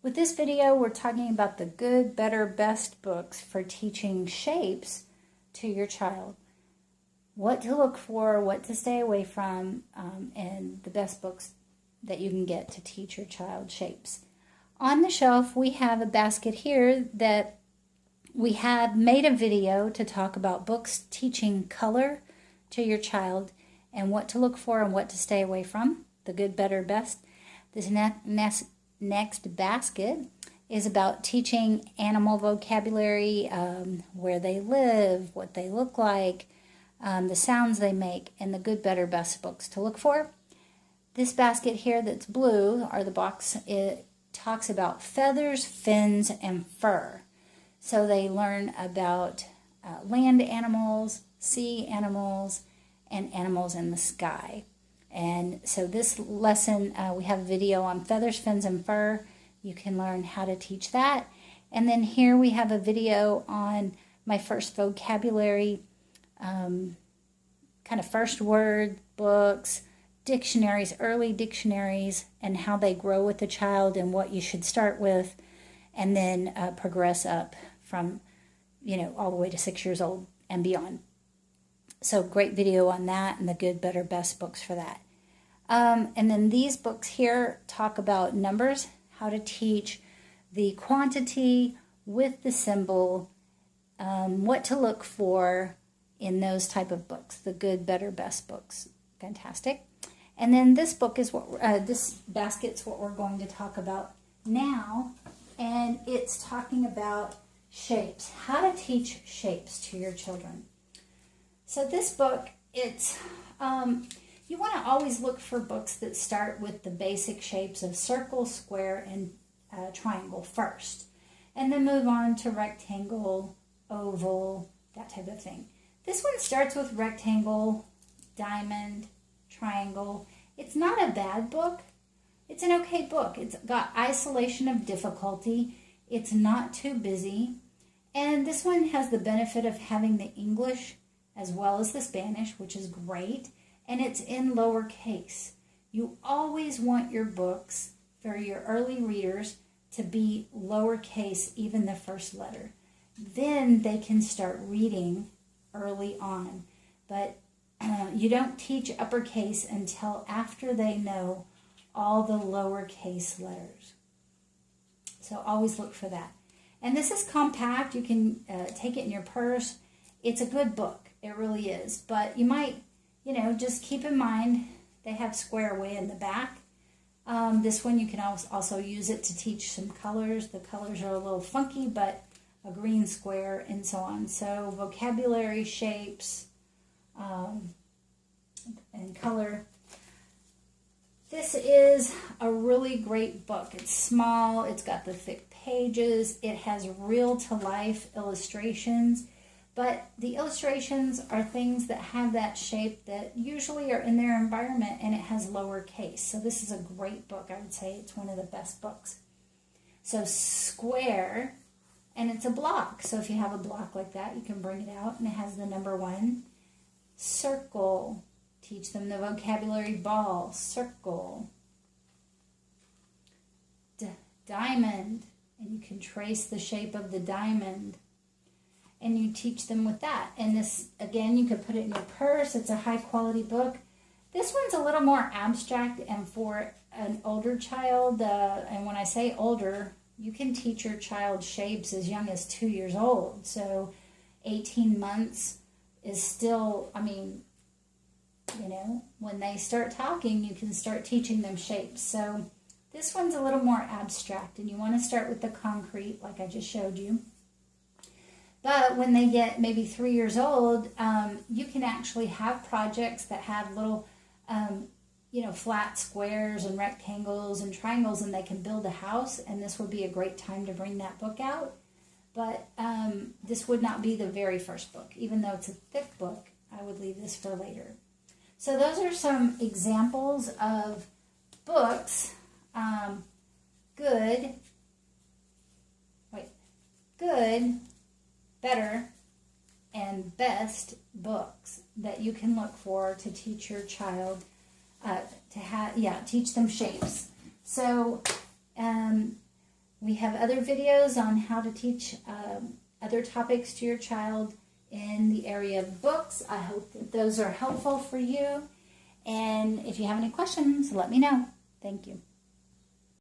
With this video, we're talking about the good, better, best books for teaching shapes to your child. What to look for, what to stay away from, and the best books that you can get to teach your child shapes. On the shelf, we have a basket here that we have made a video to talk about books teaching color to your child and what to look for and what to stay away from, the good, better, best. This next basket is about teaching animal vocabulary, where they live, what they look like, the sounds they make, and the good, better, best books to look for. This basket here that's blue, or the box, it talks about feathers, fins, and fur. So they learn about land animals, sea animals, and animals in the sky. And so this lesson, we have a video on feathers, fins, and fur. You can learn how to teach that. And then here we have a video on my first vocabulary, kind of first word books, dictionaries, early dictionaries, and how they grow with the child and what you should start with, and then progress up from, all the way to 6 years old and beyond. So great video on that and the good, better, best books for that. And then these books here talk about numbers, how to teach the quantity with the symbol, what to look for in those type of books, the good, better, best books. Fantastic. And then this book is this basket's what we're going to talk about now, and it's talking about shapes, how to teach shapes to your children. So this book, it's you want to always look for books that start with the basic shapes of circle, square, and triangle first, and then move on to rectangle, oval, that type of thing. This one starts with rectangle, diamond, triangle. It's not a bad book. It's an okay book. It's got isolation of difficulty. It's not too busy. And this one has the benefit of having the English as well as the Spanish, which is great. And it's in lowercase. You always want your books for your early readers to be lowercase, even the first letter. Then they can start reading early on. But you don't teach uppercase until after they know all the lowercase letters. So always look for that. And this is compact. You can take it in your purse. It's a good book. It really is. But you might, just keep in mind they have square way in the back. This one you can also use it to teach some colors. The colors are a little funky, but a green square and so on. So vocabulary, shapes, and color. This is a really great book. It's small, it's got the thick pages, it has real-to-life illustrations, but the illustrations are things that have that shape that usually are in their environment, and it has lowercase. So this is a great book. I would say it's one of the best books. So square, and it's a block. So if you have a block like that, you can bring it out, and it has the number 1. Circle. Teach them the vocabulary ball, circle. Diamond, and you can trace the shape of the diamond. And you teach them with that. And this, again, you could put it in your purse. It's a high quality book. This one's a little more abstract and for an older child. And when I say older, you can teach your child shapes as young as 2 years old. So 18 months is still, when they start talking, you can start teaching them shapes. So this one's a little more abstract, and you want to start with the concrete, like I just showed you. But when they get maybe 3 years old, you can actually have projects that have little, flat squares and rectangles and triangles, and they can build a house, and this would be a great time to bring that book out. But this would not be the very first book. Even though it's a thick book, I would leave this for later. So those are some examples of books, good, better, and best books that you can look for to teach your child, teach them shapes. So We have other videos on how to teach other topics to your child in the area of books. I hope that those are helpful for you. And if you have any questions, let me know. Thank you.